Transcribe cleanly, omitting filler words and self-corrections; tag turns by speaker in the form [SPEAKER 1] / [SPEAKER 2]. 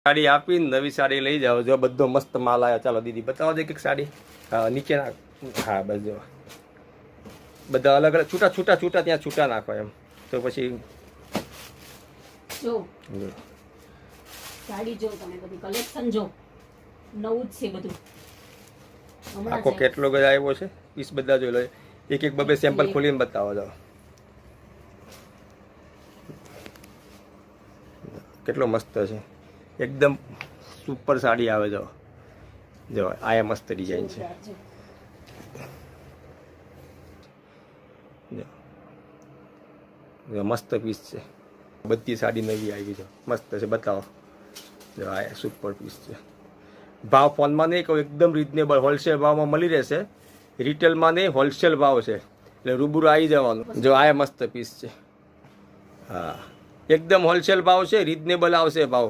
[SPEAKER 1] સાડી આપીને નવી સાડી લઈ જાઓ. જો બધો મસ્ત માલ આવ્યો. ચાલો દીદી બતાવો દે કંઈક સાડી. હા નીચે નાખ. હા બસ જો બધા અલગ અલગ છૂટા છૂટા છૂટા ત્યાં છૂટા નાખો એમ. તો પછી
[SPEAKER 2] જો સાડી જો તમે બધી કલેક્શન જો નવું જ છે બધું.
[SPEAKER 1] આખો કેટલોગ જ આવ્યો છે. પીસ બધા જોઈ લો. એક એક બબે સેમ્પલ ખોલીને બતાવો જાઓ. કેટલો મસ્ત છે. એકદમ સુપર સાડી આવે. જો જો આ મસ્ત ડિઝાઇન છે. જો મસ્ત પીસ છે. બધી સાડી નવી આવી છે. મસ્ત છે. બતાવો. જો આ સુપર પીસ છે. ભાવ ફોનમાં નહીં કહું, એકદમ રિઝનેબલ હોલસેલ ભાવમાં મળી રહેશે. રિટેલમાં નહીં, હોલસેલ ભાવ છે. એટલે રૂબરૂ આવી જવાનું. જો આ મસ્ત પીસ છે. હા એકદમ હોલસેલ ભાવ છે. રિઝનેબલ આવશે ભાવ.